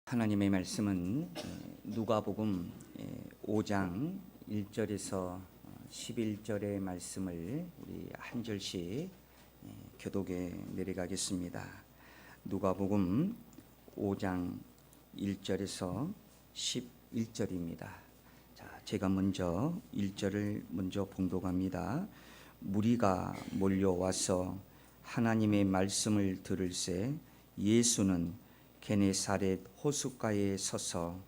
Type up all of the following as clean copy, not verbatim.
하나님의 말씀은 누가복음 5장 1절에서 11절의 말씀을 우리 한 절씩 교독에 내려가겠습니다. 누가복음 5장 1절에서 11절입니다. 자, 제가 먼저 1절을 먼저 봉독합니다. 무리가 몰려와서 하나님의 말씀을 들을새 예수는 게네사렛 호숫가에 서서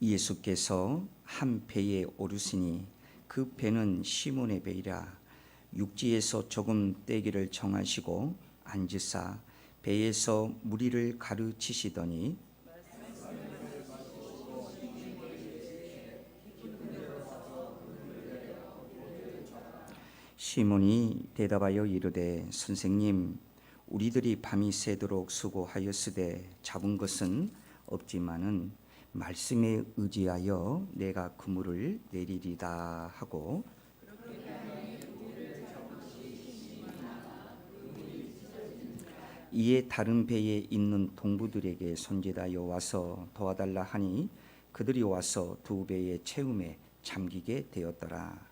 예수께서 한 배에 오르시니 그 배는 시몬의 배이라. 육지에서 조금 떼기를 정하시고 앉으사 배에서 무리를 가르치시더니 시몬이 대답하여 이르되 선생님, 우리들이 밤이 새도록 수고하였으되 잡은 것은 없지만은 말씀에 의지하여 내가 그물을 내리리다 하고 이에 다른 배에 있는 동부들에게 손짓하여 와서 도와달라 하니 그들이 와서 두 배의 채움에 잠기게 되었더라.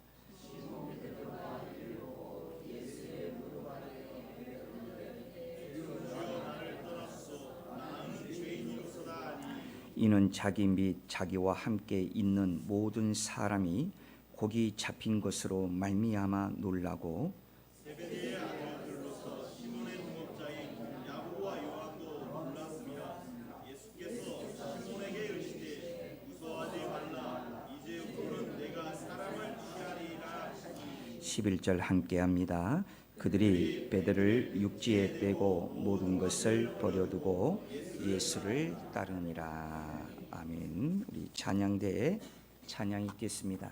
이는 자기 및 자기와 함께 있는 모든 사람이 고기 잡힌 것으로 말미암아 놀라고 세베대의 아들들로서 시몬의 동업자인 야고보와 요한도 놀랐으며 예수께서 시몬에게 이르시되 무서워하지 말라 이제부터는 내가 사람을 취하리라 하시니 11절 함께합니다. 그들이 배들을 육지에 떼고 모든 것을 버려두고 예수를 따르니라. 아멘. 우리 찬양대에 찬양 있겠습니다.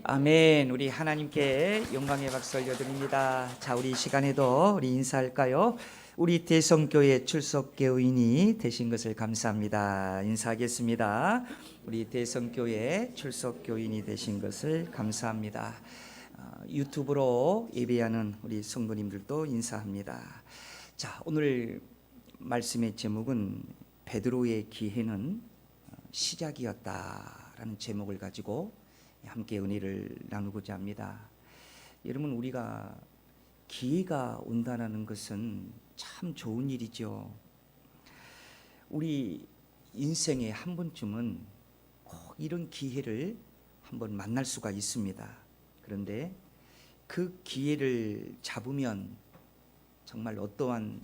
아멘. 우리 하나님께 영광의 박수 올려드립니다. 자, 우리 이 시간에도 우리 인사할까요? 우리 대성교회 출석교인이 되신 것을 감사합니다. 인사하겠습니다. 우리 대성교회 출석교인이 되신 것을 감사합니다. 유튜브로 예배하는 우리 성도님들도 인사합니다. 자, 오늘 말씀의 제목은 베드로의 기회는 시작이었다라는 제목을 가지고 함께 은혜를 나누고자 합니다. 여러분, 우리가 기회가 온다는 것은 참 좋은 일이죠. 우리 인생에 한 번쯤은 꼭 이런 기회를 한번 만날 수가 있습니다. 그런데 그 기회를 잡으면 정말 어떠한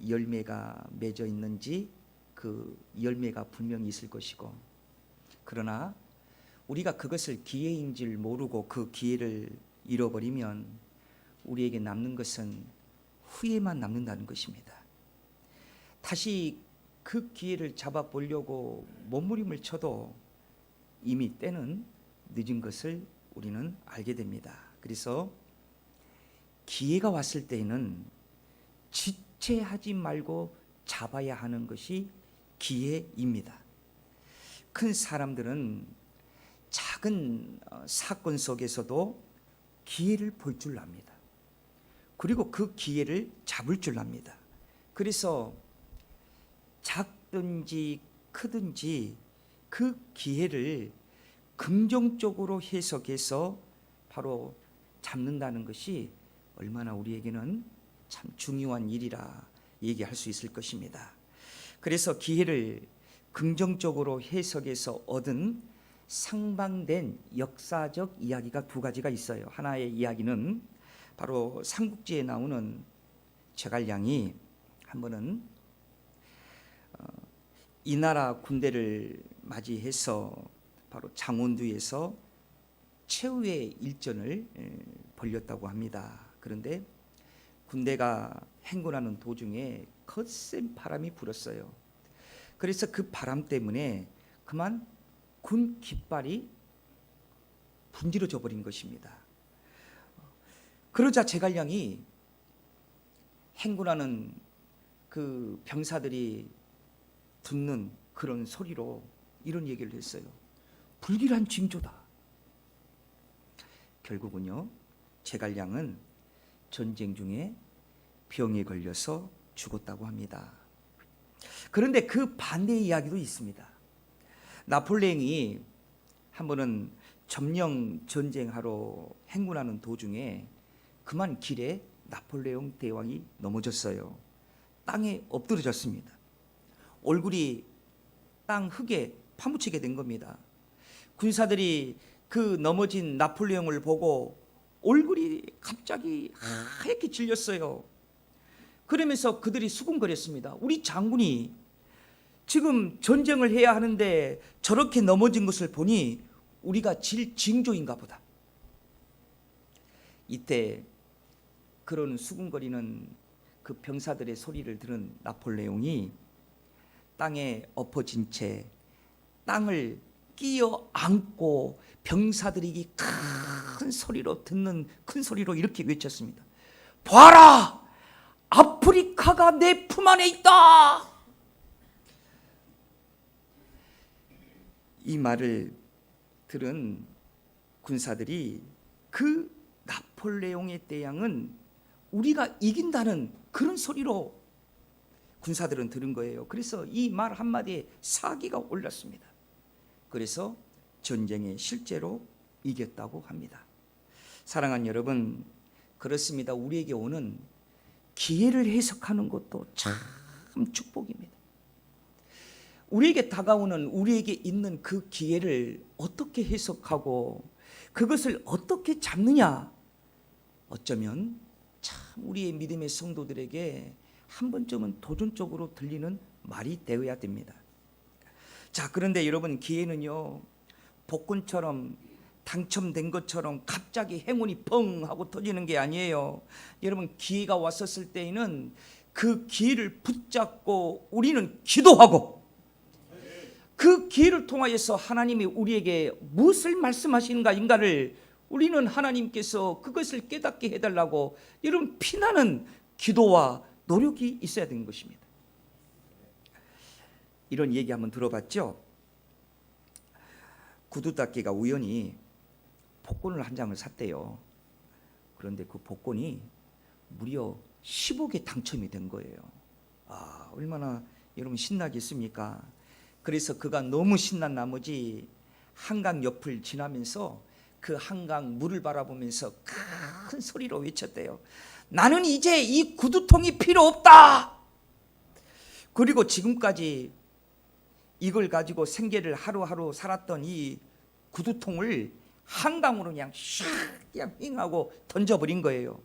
열매가 맺어 있는지 그 열매가 분명히 있을 것이고, 그러나 우리가 그것을 기회인 줄 모르고 그 기회를 잃어버리면 우리에게 남는 것은 후회만 남는다는 것입니다. 다시 그 기회를 잡아보려고 몸부림을 쳐도 이미 때는 늦은 것을 우리는 알게 됩니다. 그래서 기회가 왔을 때에는 지체하지 말고 잡아야 하는 것이 기회입니다. 큰 사람들은 작은 사건 속에서도 기회를 볼 줄 압니다. 그리고 그 기회를 잡을 줄 압니다. 그래서 작든지 크든지 그 기회를 긍정적으로 해석해서 바로 잡는다는 것이 얼마나 우리에게는 참 중요한 일이라 얘기할 수 있을 것입니다. 그래서 기회를 긍정적으로 해석해서 얻은 상방된 역사적 이야기가 두 가지가 있어요. 하나의 이야기는 바로 삼국지에 나오는 제갈량이 한 번은 이 나라 군대를 맞이해서 바로 장원두에서 최후의 일전을 벌였다고 합니다. 그런데 군대가 행군하는 도중에 거센 바람이 불었어요. 그래서 그 바람 때문에 그만 군 깃발이 분지러져 버린 것입니다. 그러자 제갈량이 행군하는 그 병사들이 듣는 그런 소리로 이런 얘기를 했어요. 불길한 징조다. 결국은요, 제갈량은 전쟁 중에 병에 걸려서 죽었다고 합니다. 그런데 그 반대의 이야기도 있습니다. 나폴레옹이 한 번은 점령 전쟁하러 행군하는 도중에 그만 길에 나폴레옹 대왕이 넘어졌어요. 땅에 엎드러졌습니다. 얼굴이 땅 흙에 파묻히게 된 겁니다. 군사들이 그 넘어진 나폴레옹을 보고 얼굴이 갑자기 하얗게 질렸어요. 그러면서 그들이 수군거렸습니다. 우리 장군이 지금 전쟁을 해야 하는데 저렇게 넘어진 것을 보니 우리가 질 징조인가 보다. 이때 그런 수군거리는 그 병사들의 소리를 들은 나폴레옹이 땅에 엎어진 채 땅을 끼어 안고 병사들이 큰 소리로 듣는 큰 소리로 이렇게 외쳤습니다. 봐라! 아프리카가 내 품 안에 있다! 이 말을 들은 군사들이 그 나폴레옹의 대왕은 우리가 이긴다는 그런 소리로 군사들은 들은 거예요. 그래서 이 말 한마디에 사기가 올랐습니다. 그래서 전쟁에 실제로 이겼다고 합니다. 사랑하는 여러분, 그렇습니다. 우리에게 오는 기회를 해석하는 것도 참 축복입니다. 우리에게 다가오는, 우리에게 있는 그 기회를 어떻게 해석하고 그것을 어떻게 잡느냐, 어쩌면 참 우리의 믿음의 성도들에게 한 번쯤은 도전적으로 들리는 말이 되어야 됩니다. 자, 그런데 여러분, 기회는요, 복권처럼 당첨된 것처럼 갑자기 행운이 펑 하고 터지는 게 아니에요. 여러분, 기회가 왔었을 때에는 그 기회를 붙잡고 우리는 기도하고 그 기회를 통하여서 하나님이 우리에게 무엇을 말씀하시는가인가를 우리는 하나님께서 그것을 깨닫게 해달라고 여러분 피나는 기도와 노력이 있어야 되는 것입니다. 이런 얘기 한번 들어봤죠? 구두닦이가 우연히 복권을 한 장을 샀대요. 그런데 그 복권이 무려 10억에 당첨이 된 거예요. 아, 얼마나 여러분 신나겠습니까? 그래서 그가 너무 신난 나머지 한강 옆을 지나면서 그 한강 물을 바라보면서 큰 소리로 외쳤대요. 나는 이제 이 구두통이 필요 없다. 그리고 지금까지 이걸 가지고 생계를 하루하루 살았던 이 구두통을 한강으로 그냥 샥 그냥 윙하고 던져버린 거예요.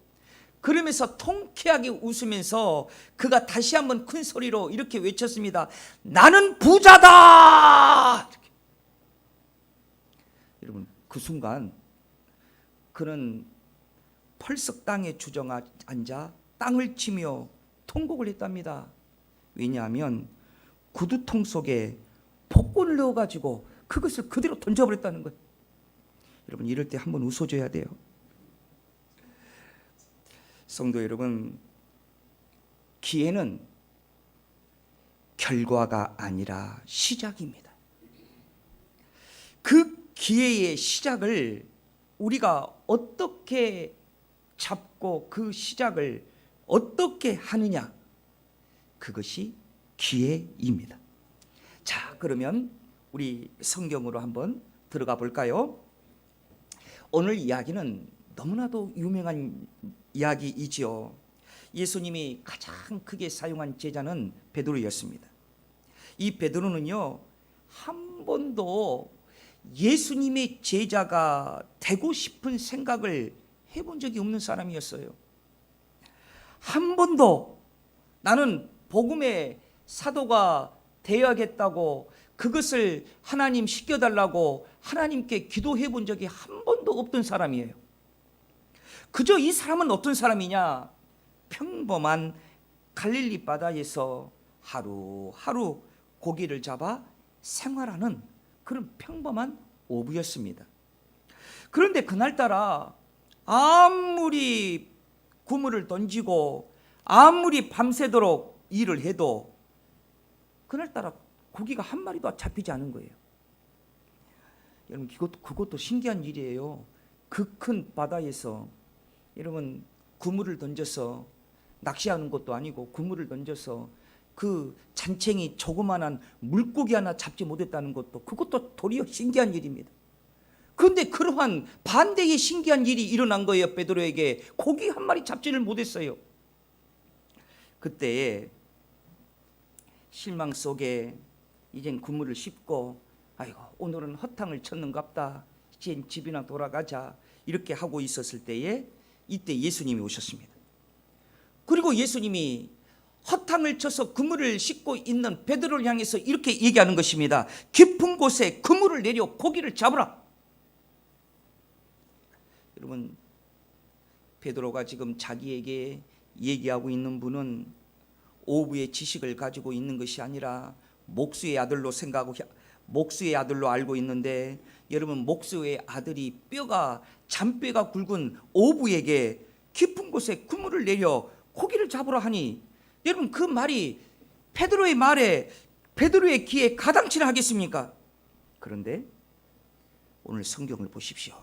그러면서 통쾌하게 웃으면서 그가 다시 한번 큰 소리로 이렇게 외쳤습니다. 나는 부자다. 이렇게. 여러분, 그 순간 그는 펄썩 땅에 주저앉아 땅을 치며 통곡을 했답니다. 왜냐하면 구두통 속에 복권을 넣어가지고 그것을 그대로 던져버렸다는 거예요. 여러분, 이럴 때 한번 웃어줘야 돼요. 성도 여러분, 기회는 결과가 아니라 시작입니다. 그 기회의 시작을 우리가 어떻게 잡고 그 시작을 어떻게 하느냐, 그것이 기회입니다. 자, 그러면 우리 성경으로 한번 들어가 볼까요? 오늘 이야기는 너무나도 유명한 이야기이지요. 예수님이 가장 크게 사용한 제자는 베드로였습니다. 이 베드로는요, 한 번도 예수님의 제자가 되고 싶은 생각을 해본 적이 없는 사람이었어요. 한 번도 나는 복음의 사도가 되어야겠다고 그것을 하나님 시켜달라고 하나님께 기도해 본 적이 한 번도 없던 사람이에요. 그저 이 사람은 어떤 사람이냐? 평범한 갈릴리 바다에서 하루하루 고기를 잡아 생활하는 그런 평범한 어부였습니다. 그런데 그날따라 아무리 그물을 던지고 아무리 밤새도록 일을 해도 그날따라 고기가 한 마리도 잡히지 않은 거예요. 여러분, 그것도 신기한 일이에요. 그 큰 바다에서 여러분 그물을 던져서 낚시하는 것도 아니고 그물을 던져서 그 잔챙이 조그만한 물고기 하나 잡지 못했다는 것도 그것도 도리어 신기한 일입니다. 그런데 그러한 반대의 신기한 일이 일어난 거예요. 베드로에게 고기 한 마리 잡지를 못했어요. 그때 실망 속에 이젠 그물을 씹고 아이고 오늘은 허탕을 쳤는갑다, 이젠 집이나 돌아가자 이렇게 하고 있었을 때에 이때 예수님이 오셨습니다. 그리고 예수님이 허탕을 쳐서 그물을 씻고 있는 베드로를 향해서 이렇게 얘기하는 것입니다. 깊은 곳에 그물을 내려 고기를 잡으라. 여러분 베드로가 지금 자기에게 얘기하고 있는 분은 오부의 지식을 가지고 있는 것이 아니라 목수의 아들로 생각하고 목수의 아들로 알고 있는데, 여러분 목수의 아들이 뼈가 잔뼈가 굵은 오부에게 깊은 곳에 그물을 내려 고기를 잡으라 하니, 여러분 그 말이 베드로의 말에 베드로의 귀에 가당치나 하겠습니까? 그런데 오늘 성경을 보십시오.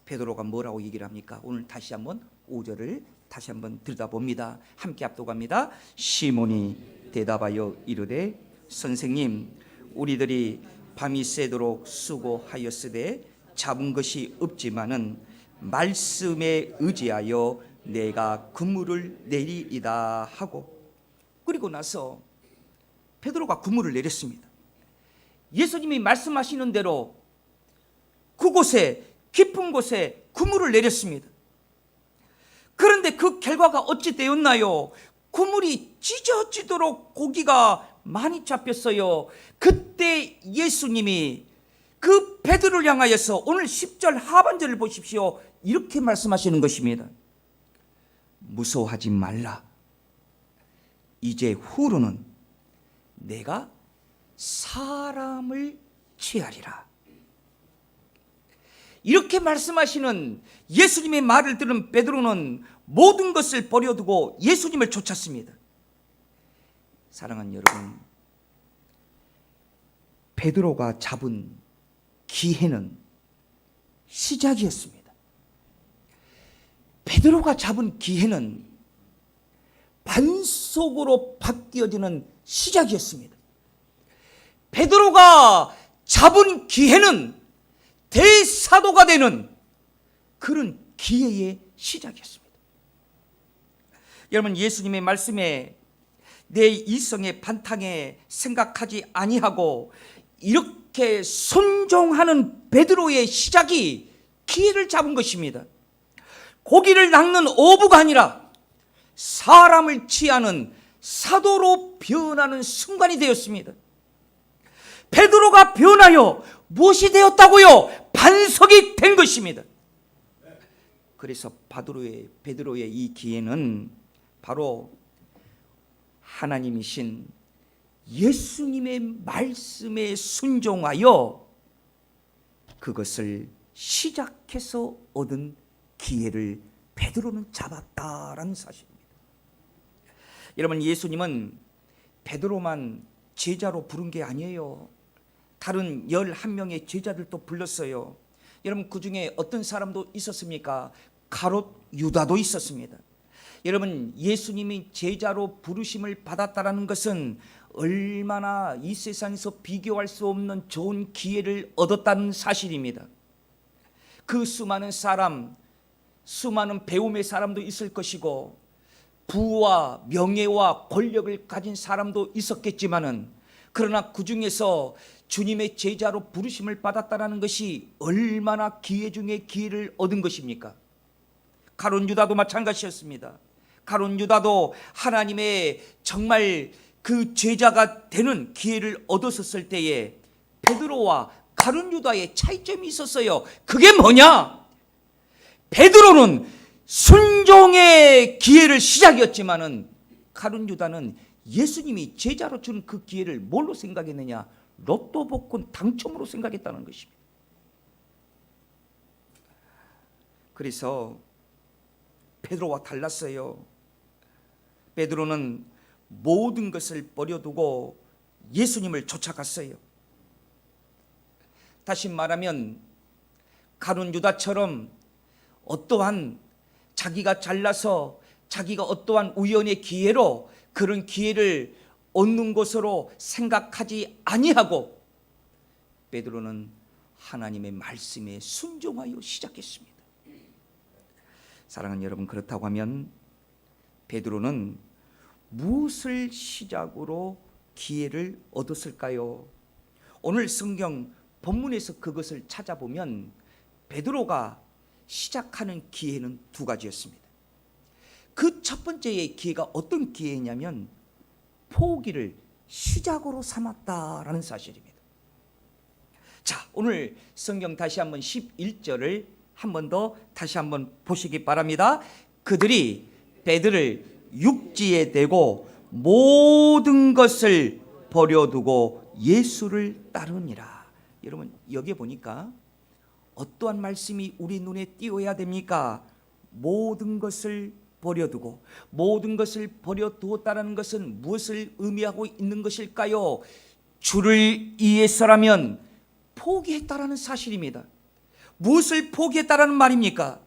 베드로가 뭐라고 얘기를 합니까? 오늘 다시 한번 5절을 다시 한번 들여다봅니다. 함께 압독합니다. 시몬이 대답하여 이르되 선생님, 우리들이 밤이 새도록 수고하였으되 잡은 것이 없지만은 말씀에 의지하여 내가 그물을 내리이다 하고, 그리고 나서 베드로가 그물을 내렸습니다. 예수님이 말씀하시는 대로 그곳에 깊은 곳에 그물을 내렸습니다. 그런데 그 결과가 어찌 되었나요? 그물이 찢어지도록 고기가 많이 잡혔어요. 그때 예수님이 그 베드로를 향하여서 오늘 10절 하반절을 보십시오. 이렇게 말씀하시는 것입니다. 무서워하지 말라. 이제 후로는 내가 사람을 취하리라. 이렇게 말씀하시는 예수님의 말을 들은 베드로는 모든 것을 버려두고 예수님을 쫓았습니다. 사랑하는 여러분, 베드로가 잡은 기회는 시작이었습니다. 베드로가 잡은 기회는 반석으로 바뀌어지는 시작이었습니다. 베드로가 잡은 기회는 대사도가 되는 그런 기회의 시작이었습니다. 여러분, 예수님의 말씀에 내 이성의 반탕에 생각하지 아니하고 이렇게 순종하는 베드로의 시작이 기회를 잡은 것입니다. 고기를 낚는 어부가 아니라 사람을 취하는 사도로 변하는 순간이 되었습니다. 베드로가 변하여 무엇이 되었다고요? 반석이 된 것입니다. 그래서 베드로의 이 기회는 바로 하나님이신 예수님의 말씀에 순종하여 그것을 시작해서 얻은 기회를 베드로는 잡았다라는 사실입니다. 여러분, 예수님은 베드로만 제자로 부른 게 아니에요. 다른 11명의 제자들도 불렀어요. 여러분, 그 중에 어떤 사람도 있었습니까? 가롯 유다도 있었습니다. 여러분, 예수님이 제자로 부르심을 받았다는 것은 얼마나 이 세상에서 비교할 수 없는 좋은 기회를 얻었다는 사실입니다. 그 수많은 사람, 수많은 배움의 사람도 있을 것이고 부와 명예와 권력을 가진 사람도 있었겠지만은, 그러나 그 중에서 주님의 제자로 부르심을 받았다는 것이 얼마나 기회 중에 기회를 얻은 것입니까? 가룟 유다도 마찬가지였습니다. 가룟 유다도 하나님의 정말 그 제자가 되는 기회를 얻었을 때에 베드로와 가룟 유다의 차이점이 있었어요. 그게 뭐냐? 베드로는 순종의 기회를 시작이었지만은 가룟 유다는 예수님이 제자로 주는 그 기회를 뭘로 생각했느냐? 로또 복권 당첨으로 생각했다는 것입니다. 그래서 베드로와 달랐어요. 베드로는 모든 것을 버려두고 예수님을 쫓아갔어요. 다시 말하면 가룟 유다처럼 어떠한 자기가 잘나서 자기가 어떠한 우연의 기회로 그런 기회를 얻는 것으로 생각하지 아니하고 베드로는 하나님의 말씀에 순종하여 시작했습니다. 사랑하는 여러분, 그렇다고 하면 베드로는 무엇을 시작으로 기회를 얻었을까요? 오늘 성경 본문에서 그것을 찾아보면 베드로가 시작하는 기회는 두 가지였습니다. 그 첫 번째의 기회가 어떤 기회냐면 포기를 시작으로 삼았다라는 사실입니다. 자, 오늘 성경 다시 한번 11절을 한 번 더 다시 한번 보시기 바랍니다. 그들이 베드를 육지에 대고 모든 것을 버려두고 예수를 따르니라. 여러분, 여기에 보니까 어떠한 말씀이 우리 눈에 띄어야 됩니까? 모든 것을 버려두고, 모든 것을 버려두었다는 것은 무엇을 의미하고 있는 것일까요? 주를 위해서라면 포기했다라는 사실입니다. 무엇을 포기했다라는 말입니까?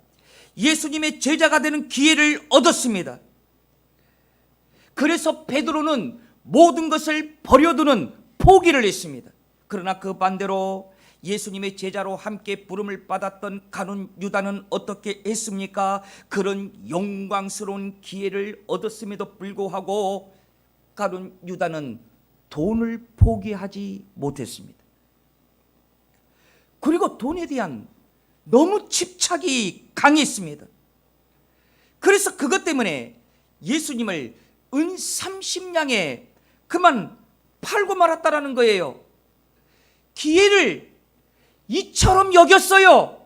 예수님의 제자가 되는 기회를 얻었습니다. 그래서 베드로는 모든 것을 버려두는 포기를 했습니다. 그러나 그 반대로 예수님의 제자로 함께 부름을 받았던 가룟 유다는 어떻게 했습니까? 그런 영광스러운 기회를 얻었음에도 불구하고 가룟 유다는 돈을 포기하지 못했습니다. 그리고 돈에 대한 너무 집착이 강했습니다. 그래서 그것 때문에 예수님을 은 30냥에 그만 팔고 말았다라는 거예요. 기회를 이처럼 여겼어요.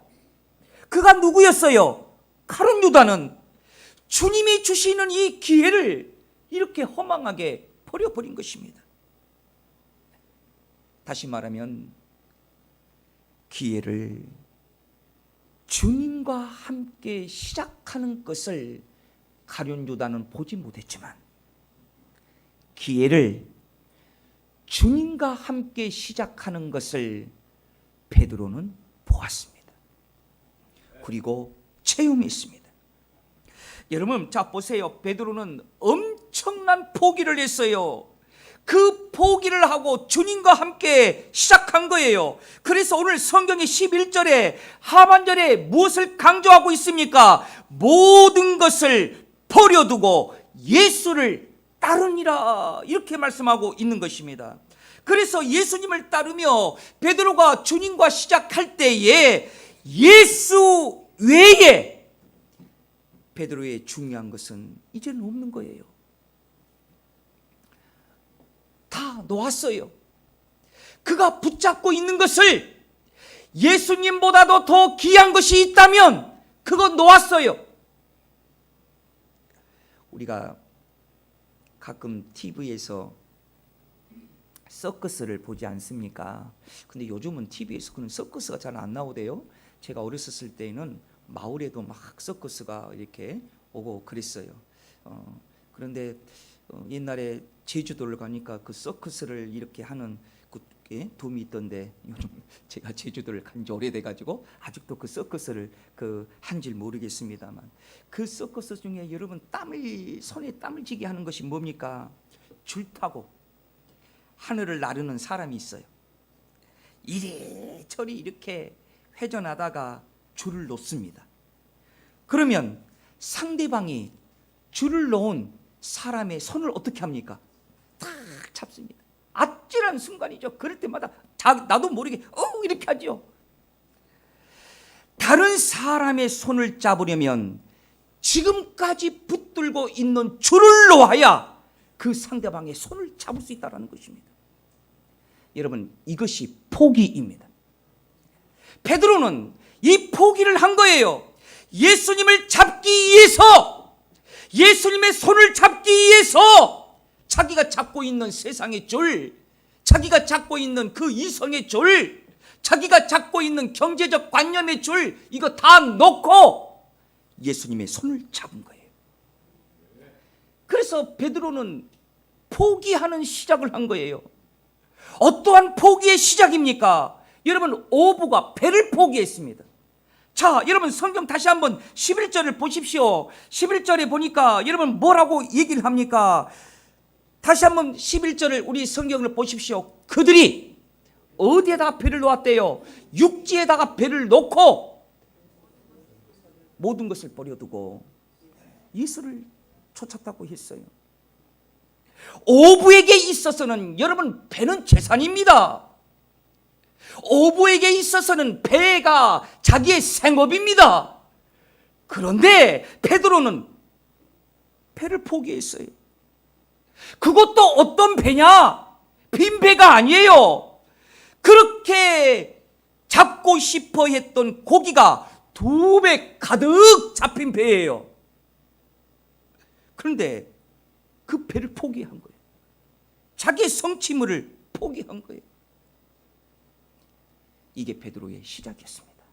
그가 누구였어요? 가룟 유다는 주님이 주시는 이 기회를 이렇게 허망하게 버려버린 것입니다. 다시 말하면 기회를 주님과 함께 시작하는 것을 가룟 유다는 보지 못했지만 기회를 주님과 함께 시작하는 것을 베드로는 보았습니다. 그리고 체험했습니다. 여러분, 자 보세요. 베드로는 엄청난 포기를 했어요. 그 포기를 하고 주님과 함께 시작한 거예요. 그래서 오늘 성경의 11절에 하반절에 무엇을 강조하고 있습니까? 모든 것을 버려두고 예수를 따르니라, 이렇게 말씀하고 있는 것입니다. 그래서 예수님을 따르며 베드로가 주님과 시작할 때에 예수 외에 베드로의 중요한 것은 이제는 없는 거예요. 다 놓았어요. 그가 붙잡고 있는 것을 예수님보다도 더 귀한 것이 있다면 그거 놓았어요. 우리가 가끔 TV에서 서커스를 보지 않습니까? 근데 요즘은 TV에서 그런 서커스가 잘 안 나오대요. 제가 어렸을 때는 마을에도 막 서커스가 이렇게 오고 그랬어요. 그런데 옛날에 제주도를 가니까 그 서커스를 이렇게 하는 그 돔이 있던데, 요즘 제가 제주도를 간 지 오래돼가지고 아직도 그 서커스를 한지 모르겠습니다만, 그 서커스 중에 여러분 손에 땀을 쥐게 하는 것이 뭡니까? 줄 타고 하늘을 나르는 사람이 있어요. 이리저리 이렇게 회전하다가 줄을 놓습니다. 그러면 상대방이 줄을 놓은 사람의 손을 어떻게 합니까? 탁 잡습니다. 아찔한 순간이죠. 그럴 때마다 나도 모르게 이렇게 하죠. 다른 사람의 손을 잡으려면 지금까지 붙들고 있는 줄을 놓아야 그 상대방의 손을 잡을 수 있다는 것입니다. 여러분, 이것이 포기입니다. 베드로는 이 포기를 한 거예요. 예수님을 잡기 위해서, 예수님의 손을 잡기 위해서 자기가 잡고 있는 세상의 줄, 자기가 잡고 있는 그 이성의 줄, 자기가 잡고 있는 경제적 관념의 줄, 이거 다 놓고 예수님의 손을 잡은 거예요. 그래서 베드로는 포기하는 시작을 한 거예요. 어떠한 포기의 시작입니까? 여러분, 어부가 배를 포기했습니다. 자, 여러분 성경 다시 한번 11절을 보십시오. 11절에 보니까 여러분 뭐라고 얘기를 합니까? 다시 한번 11절을 우리 성경을 보십시오. 그들이 어디에다가 배를 놓았대요? 육지에다가 배를 놓고 모든 것을 버려두고 예수를 쫓았다고 했어요. 어부에게 있어서는 여러분 배는 재산입니다. 어부에게 있어서는 배가 자기의 생업입니다. 그런데 베드로는 배를 포기했어요. 그것도 어떤 배냐? 빈 배가 아니에요. 그렇게 잡고 싶어 했던 고기가 2배 가득 잡힌 배예요. 그런데 그 배를 포기한 거예요. 자기의 성취물을 포기한 거예요. 이게 베드로의 시작이었습니다.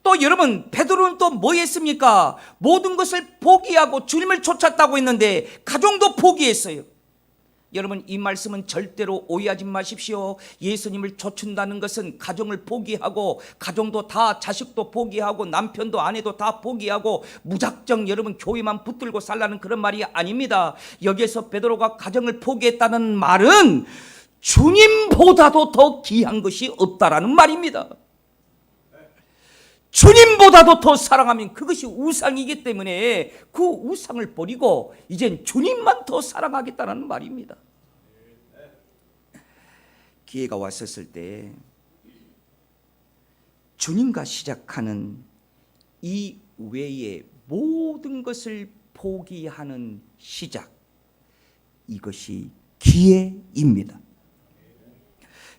또 여러분, 베드로는 또 뭐 했습니까? 모든 것을 포기하고 주님을 쫓았다고 했는데 가정도 포기했어요. 여러분, 이 말씀은 절대로 오해하지 마십시오. 예수님을 쫓는다는 것은 가정을 포기하고, 가정도 다, 자식도 포기하고, 남편도 아내도 다 포기하고 무작정 여러분 교회만 붙들고 살라는 그런 말이 아닙니다. 여기에서 베드로가 가정을 포기했다는 말은 주님보다도 더 귀한 것이 없다라는 말입니다. 주님보다도 더 사랑하면 그것이 우상이기 때문에 그 우상을 버리고 이젠 주님만 더 사랑하겠다는 말입니다. 기회가 왔었을 때 주님과 시작하는 이 외의 모든 것을 포기하는 시작, 이것이 기회입니다.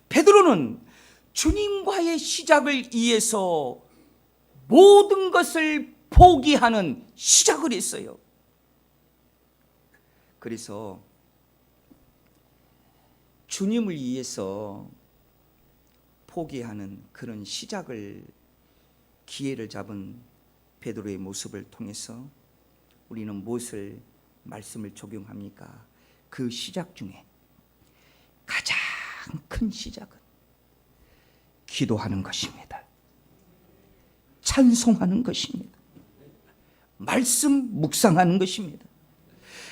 베드로는 주님과의 시작을 위해서 모든 것을 포기하는 시작을 했어요. 그래서 주님을 위해서 포기하는 그런 시작을, 기회를 잡은 베드로의 모습을 통해서 우리는 무엇을, 말씀을 적용합니까? 그 시작 중에 가장 큰 시작은 기도하는 것입니다. 찬송하는 것입니다. 말씀 묵상하는 것입니다.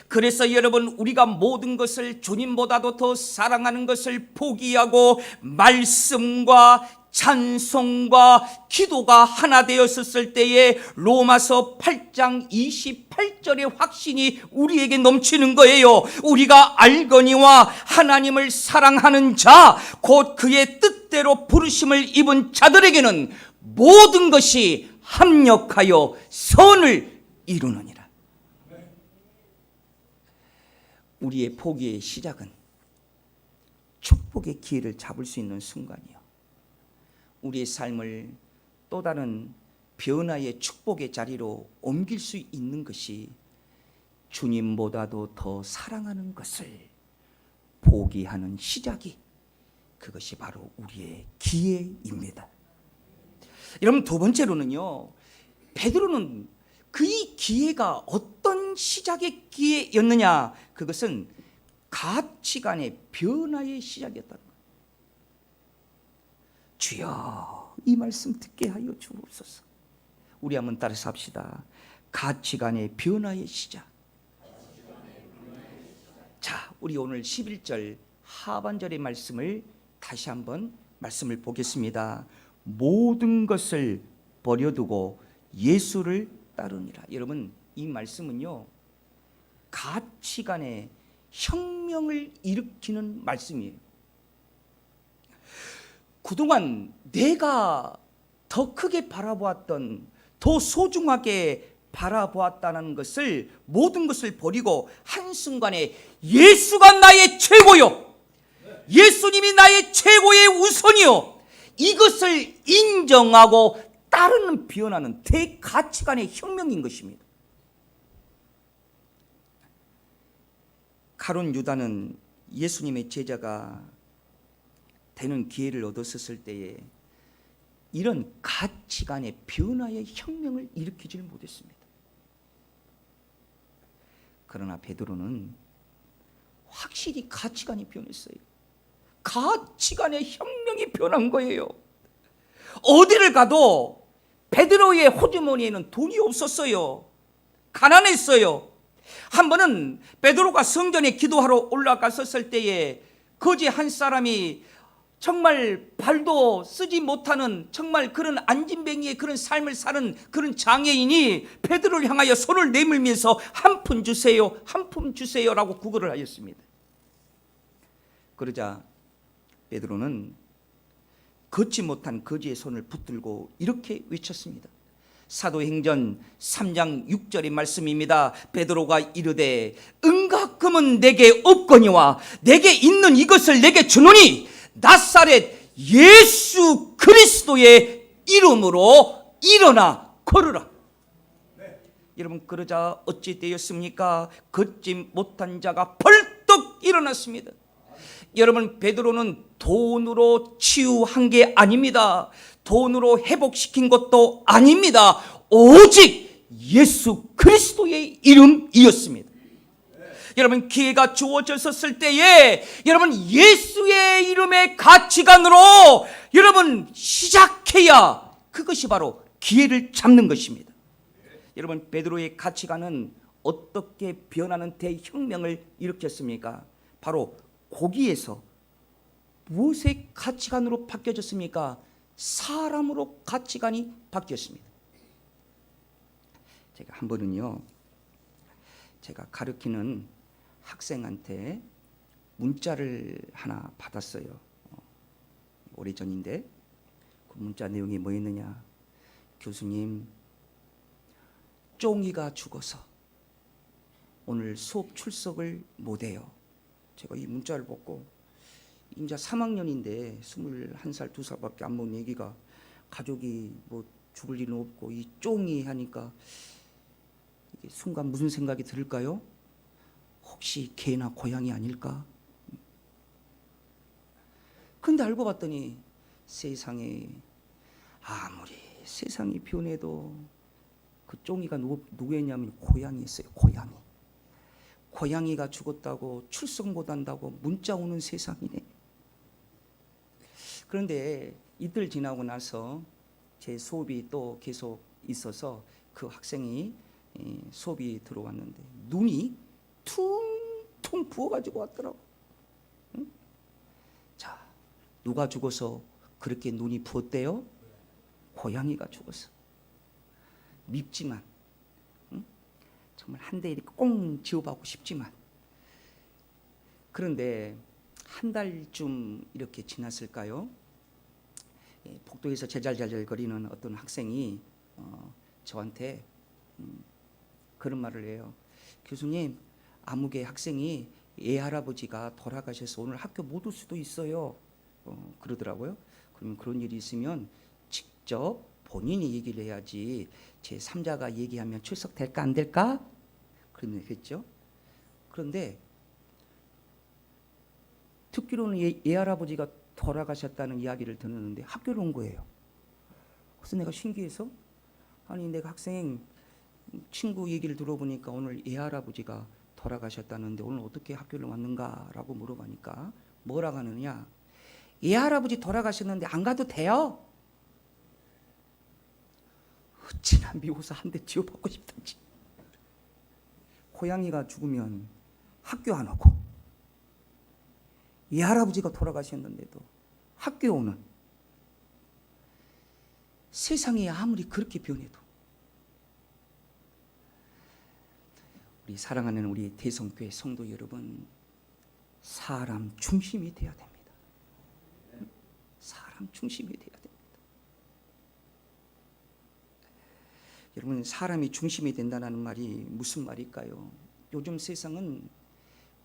그래서 여러분, 우리가 모든 것을 주님보다도 더 사랑하는 것을 포기하고 말씀과 찬송과 기도가 하나 되었을 때에 로마서 8장 28절의 확신이 우리에게 넘치는 거예요. 우리가 알거니와 하나님을 사랑하는 자, 곧 그의 뜻대로 부르심을 입은 자들에게는 모든 것이 합력하여 선을 이루느니라. 우리의 포기의 시작은 축복의 기회를 잡을 수 있는 순간이요, 우리의 삶을 또 다른 변화의 축복의 자리로 옮길 수 있는 것이 주님보다도 더 사랑하는 것을 포기하는 시작이, 그것이 바로 우리의 기회입니다. 여러분, 두 번째로는요, 베드로는 그 기회가 어떤 시작의 기회였느냐, 그것은 가치관의 변화의 시작이었다는 거예요. 주여, 이 말씀 듣게 하여 주옵소서. 우리 한번 따라서 합시다. 가치관의 변화의 시작. 자, 우리 오늘 11절 하반절의 말씀을 다시 한번 말씀을 보겠습니다. 모든 것을 버려두고 예수를 따르니라. 여러분, 이 말씀은요, 가치관의 혁명을 일으키는 말씀이에요. 그동안 내가 더 크게 바라보았던, 더 소중하게 바라보았다는 것을, 모든 것을 버리고 한순간에 예수가 나의 최고요, 예수님이 나의 최고의 우선이요, 이것을 인정하고 따르는 변화는 대가치관의 혁명인 것입니다. 가룟 유다는 예수님의 제자가 되는 기회를 얻었을 때에 이런 가치관의 변화의 혁명을 일으키지를 못했습니다. 그러나 베드로는 확실히 가치관이 변했어요. 가치관의 혁명이 변한 거예요. 어디를 가도 베드로의 호주머니에는 돈이 없었어요. 가난했어요. 한 번은 베드로가 성전에 기도하러 올라갔었을 때에 거지 한 사람이 정말 발도 쓰지 못하는 정말 그런 안진뱅이의 그런 삶을 사는 그런 장애인이 베드로를 향하여 손을 내밀면서 한 푼 주세요, 한 푼 주세요라고 구걸을 하였습니다. 그러자 베드로는 걷지 못한 거지의 손을 붙들고 이렇게 외쳤습니다. 사도행전 3장 6절의 말씀입니다. 베드로가 이르되 은과 금은 내게 없거니와 내게 있는 이것을 내게 주노니 나사렛 예수 그리스도의 이름으로 일어나 걸으라. 여러분, 그러자 어찌 되었습니까? 걷지 못한 자가 벌떡 일어났습니다. 여러분, 베드로는 돈으로 치유한 게 아닙니다. 돈으로 회복시킨 것도 아닙니다. 오직 예수 그리스도의 이름이었습니다. 여러분, 기회가 주어졌을 때에 여러분 예수의 이름의 가치관으로 여러분 시작해야 그것이 바로 기회를 잡는 것입니다. 여러분, 베드로의 가치관은 어떻게 변하는 대혁명을 일으켰습니까? 바로 거기에서 무엇의 가치관으로 바뀌어졌습니까? 사람으로 가치관이 바뀌었습니다. 제가 한 번은요, 제가 가르치는 학생한테 문자를 하나 받았어요. 오래전인데 그 문자 내용이 뭐였느냐? 교수님, 쫑이가 죽어서 오늘 수업 출석을 못해요. 제가 이 문자를 보고 이제 3학년인데 21살, 2살밖에 안 먹은 애기가 가족이 뭐 죽을 일은 없고 이 쫑이 하니까 이게 순간 무슨 생각이 들을까요? 혹시 개나 고양이 아닐까? 근데 알고 봤더니 세상에 아무리 세상이 변해도 그 쫑이가 누구였냐면 고양이였어요. 고양이가 죽었다고 출석 못한다고 문자 오는 세상이네. 그런데 이틀 지나고 나서 제 수업이 또 계속 있어서 그 학생이 수업이 들어왔는데 눈이 퉁퉁 부어가지고 왔더라고. 응? 자, 누가 죽어서 그렇게 눈이 부었대요? 고양이가 죽었어. 밉지만, 응? 정말 한 대 이렇게 꽁 지어받고 싶지만, 그런데 한 달쯤 이렇게 지났을까요? 복도에서 제잘제잘거리는 어떤 학생이 저한테 그런 말을 해요. 교수님, 아무개 학생이 애 할아버지가 돌아가셔서 오늘 학교 못 올 수도 있어요. 그러더라고요. 그러면 그런 일이 있으면 직접 본인이 얘기를 해야지 제 3자가 얘기하면 출석될까 안 될까? 그랬죠. 그런데 듣기로는 애 할아버지가 돌아가셨다는 이야기를 듣는데 학교로 온 거예요. 그래서 내가 신기해서 아니 내가 학생 친구 얘기를 들어보니까 오늘 애 할아버지가 돌아가셨다는데 오늘 어떻게 학교를 왔는가라고 물어보니까 뭐라고 하느냐? 애 할아버지 돌아가셨는데 안 가도 돼요? 어찌나 미워서 한 대 지어받고 싶던지. 고양이가 죽으면 학교 안 오고 이 할아버지가 돌아가셨는데도 학교에 오는, 세상이 아무리 그렇게 변해도 우리 사랑하는 우리 대성교회 성도 여러분, 사람 중심이 돼야 됩니다. 사람 중심이 돼야 됩니다. 여러분, 사람이 중심이 된다는 말이 무슨 말일까요? 요즘 세상은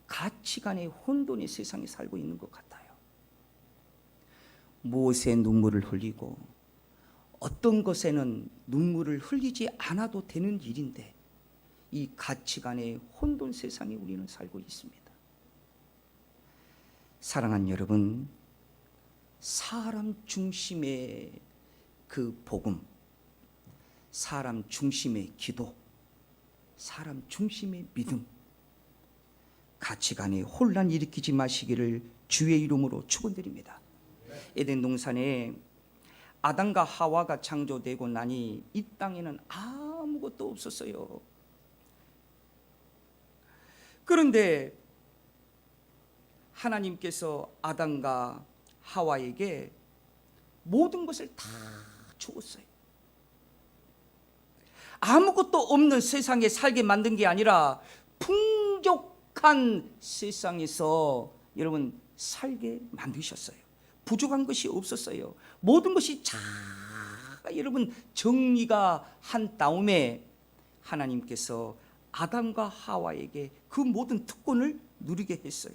가치관의 혼돈의 세상에 살고 있는 것 같아요. 무엇에 눈물을 흘리고 어떤 것에는 눈물을 흘리지 않아도 되는 일인데 이 가치관의 혼돈 세상에 우리는 살고 있습니다. 사랑하는 여러분, 사람 중심의 그 복음, 사람 중심의 기도, 사람 중심의 믿음, 가치관에 혼란 일으키지 마시기를 주의 이름으로 축원드립니다. 에덴 동산에 아담과 하와가 창조되고 나니 이 땅에는 아무것도 없었어요. 그런데 하나님께서 아담과 하와에게 모든 것을 다 주었어요. 아무것도 없는 세상에 살게 만든 게 아니라 풍족한 세상에서 여러분 살게 만드셨어요. 부족한 것이 없었어요. 모든 것이 잘 여러분 정리가 한 다음에 하나님께서 아담과 하와에게 그 모든 특권을 누리게 했어요.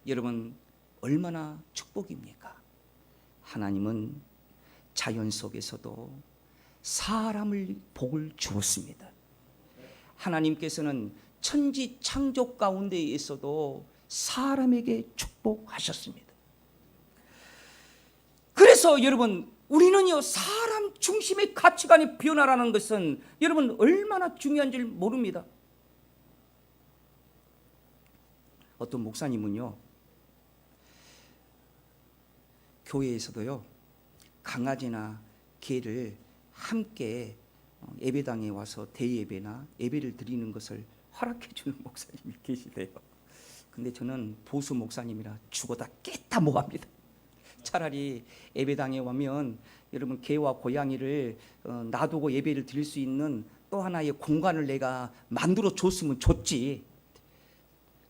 여러분 얼마나 축복입니까? 하나님은 자연 속에서도 사람을 복을 주었습니다. 하나님께서는 천지 창조 가운데에서도 사람에게 축복하셨습니다. 그래서 여러분 우리는요 사람 중심의 가치관의 변화라는 것은 여러분 얼마나 중요한 줄 모릅니다. 어떤 목사님은요 교회에서도요 강아지나 개를 함께 예배당에 와서 대예배나 예배를 드리는 것을 허락해 주는 목사님이 계시대요. 근데 저는 보수 목사님이라 죽어다 깼다 뭐합니다. 차라리 예배당에 오면 여러분 개와 고양이를 놔두고 예배를 드릴 수 있는 또 하나의 공간을 내가 만들어 줬으면 좋지.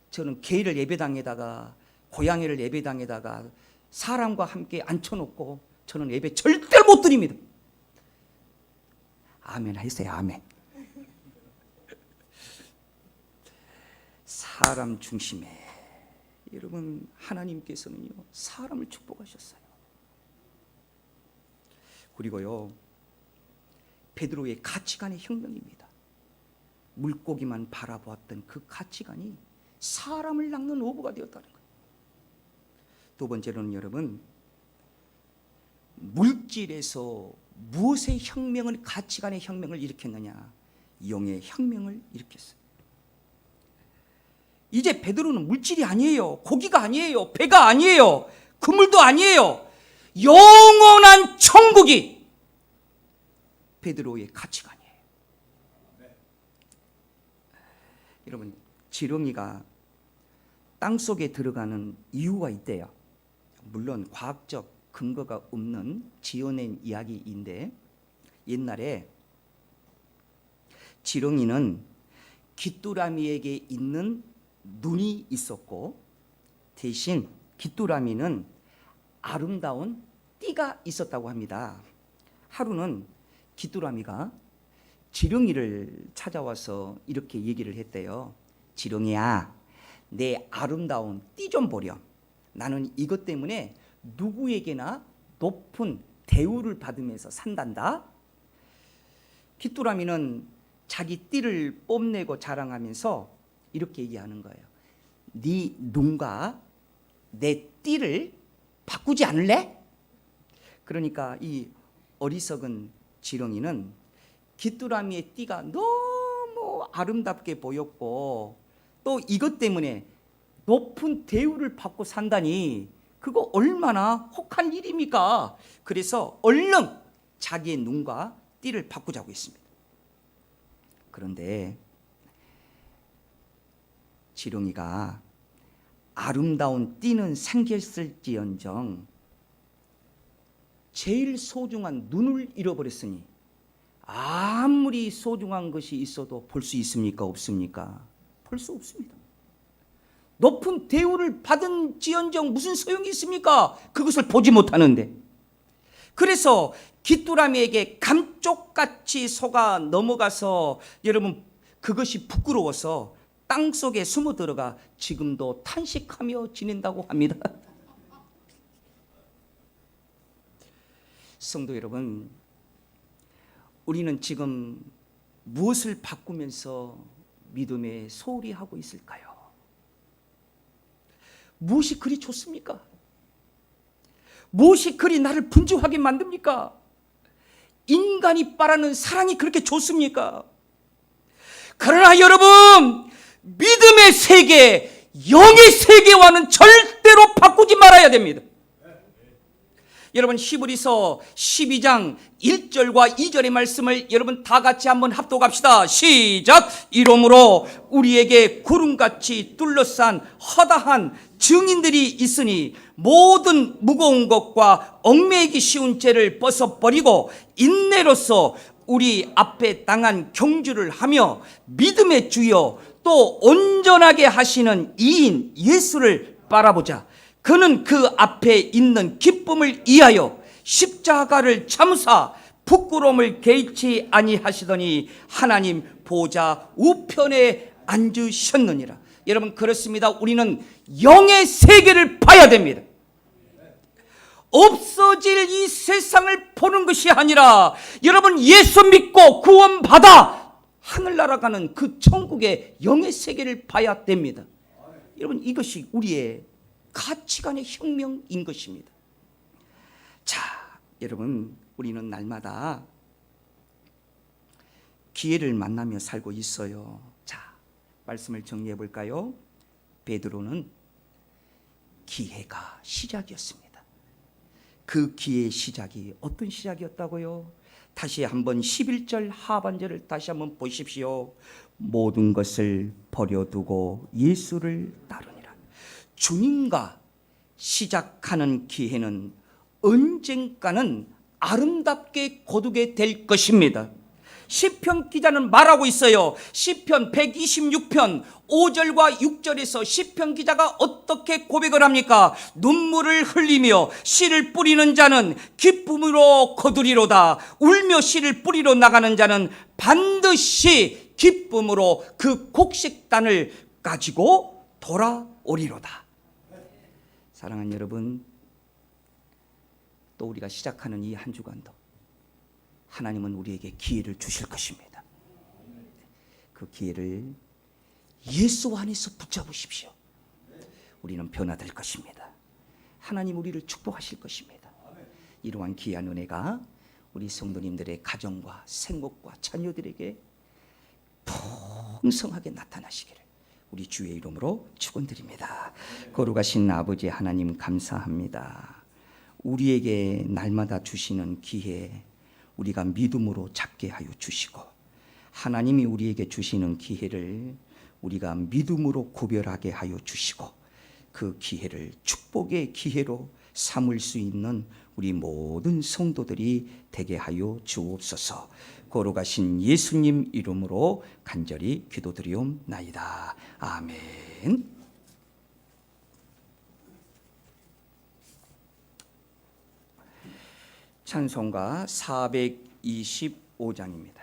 저는 개를 예배당에다가 고양이를 예배당에다가 사람과 함께 앉혀놓고 저는 예배 절대로 못 드립니다. 아멘 하세요. 아멘. 사람 중심에 여러분 하나님께서는요 사람을 축복하셨어요. 그리고요 베드로의 가치관의 혁명입니다. 물고기만 바라보았던 그 가치관이 사람을 낚는 어부가 되었다는 거예요. 두 번째로는 여러분 물질에서 무엇의 혁명을 가치관의 혁명을 일으켰느냐? 영의 혁명을 일으켰어요. 이제 베드로는 물질이 아니에요. 고기가 아니에요. 배가 아니에요. 그물도 아니에요. 영원한 천국이 베드로의 가치관이에요. 여러분 지렁이가 땅속에 들어가는 이유가 있대요. 물론 과학적 근거가 없는 지어낸 이야기인데 옛날에 지렁이는 귀뚜라미에게 있는 눈이 있었고 대신 귀뚜라미는 아름다운 띠가 있었다고 합니다. 하루는 귀뚜라미가 지렁이를 찾아와서 이렇게 얘기를 했대요. 지렁이야, 내 아름다운 띠 좀 보렴. 나는 이것 때문에 누구에게나 높은 대우를 받으면서 산단다. 귀뚜라미는 자기 띠를 뽐내고 자랑하면서 이렇게 얘기하는 거예요. 네 눈과 내 띠를 바꾸지 않을래? 그러니까 이 어리석은 지렁이는 귀뚜라미의 띠가 너무 아름답게 보였고 또 이것 때문에 높은 대우를 받고 산다니 그거 얼마나 혹한 일입니까? 그래서 얼른 자기의 눈과 띠를 바꾸자고 했습니다. 그런데 지렁이가 아름다운 띠는 생겼을지언정 제일 소중한 눈을 잃어버렸으니 아무리 소중한 것이 있어도 볼 수 있습니까? 없습니까? 볼 수 없습니다. 높은 대우를 받은 지언정 무슨 소용이 있습니까? 그것을 보지 못하는데. 그래서 귀뚜라미에게 감쪽같이 속아 넘어가서 여러분 그것이 부끄러워서 땅속에 숨어 들어가 지금도 탄식하며 지낸다고 합니다. 성도 여러분, 우리는 지금 무엇을 바꾸면서 믿음에 소홀히 하고 있을까요? 무엇이 그리 좋습니까? 무엇이 그리 나를 분주하게 만듭니까? 인간이 바라는 사랑이 그렇게 좋습니까? 그러나 여러분, 믿음의 세계, 영의 세계와는 절대로 바꾸지 말아야 됩니다. 여러분 히브리서 12장 1절과 2절의 말씀을 여러분 다 같이 한번 합독합시다. 시작. 이러므로 우리에게 구름같이 둘러싼 허다한 증인들이 있으니 모든 무거운 것과 얽매이기 쉬운 죄를 벗어버리고 인내로서 우리 앞에 당한 경주를 하며 믿음의 주여 또 온전하게 하시는 이인 예수를 바라보자. 그는 그 앞에 있는 기쁨을 위하여 십자가를 참사 부끄러움을 개의치 아니하시더니 하나님 보좌 우편에 앉으셨느니라. 여러분 그렇습니다. 우리는 영의 세계를 봐야 됩니다. 없어질 이 세상을 보는 것이 아니라 여러분 예수 믿고 구원받아 하늘나라 가는 그 천국의 영의 세계를 봐야 됩니다. 여러분 이것이 우리의 가치관의 혁명인 것입니다. 자, 여러분 우리는 날마다 기회를 만나며 살고 있어요. 자, 말씀을 정리해 볼까요? 베드로는 기회가 시작이었습니다. 그 기회의 시작이 어떤 시작이었다고요? 다시 한번 11절 하반절을 다시 한번 보십시오. 모든 것을 버려두고 예수를 따르니라. 주님과 시작하는 기회는 언젠가는 아름답게 거두게 될 것입니다. 시편 기자는 말하고 있어요. 시편 126편 5절과 6절에서 시편 기자가 어떻게 고백을 합니까? 눈물을 흘리며 씨를 뿌리는 자는 기쁨으로 거두리로다. 울며 씨를 뿌리러 나가는 자는 반드시 기쁨으로 그 곡식단을 가지고 돌아오리로다. 사랑하는 여러분, 또 우리가 시작하는 이 한 주간도 하나님은 우리에게 기회를 주실 것입니다. 그 기회를 예수 안에서 붙잡으십시오. 우리는 변화될 것입니다. 하나님 우리를 축복하실 것입니다. 이러한 귀한 은혜가 우리 성도님들의 가정과 생업과 자녀들에게 풍성하게 나타나시기를 우리 주의 이름으로 축원드립니다. 거룩하신 아버지 하나님 감사합니다. 우리에게 날마다 주시는 기회 우리가 믿음으로 잡게 하여 주시고 하나님이 우리에게 주시는 기회를 우리가 믿음으로 구별하게 하여 주시고 그 기회를 축복의 기회로 삼을 수 있는 우리 모든 성도들이 되게 하여 주옵소서. 거룩하신 예수님 이름으로 간절히 기도드리옵나이다. 아멘. 찬송가 425장입니다.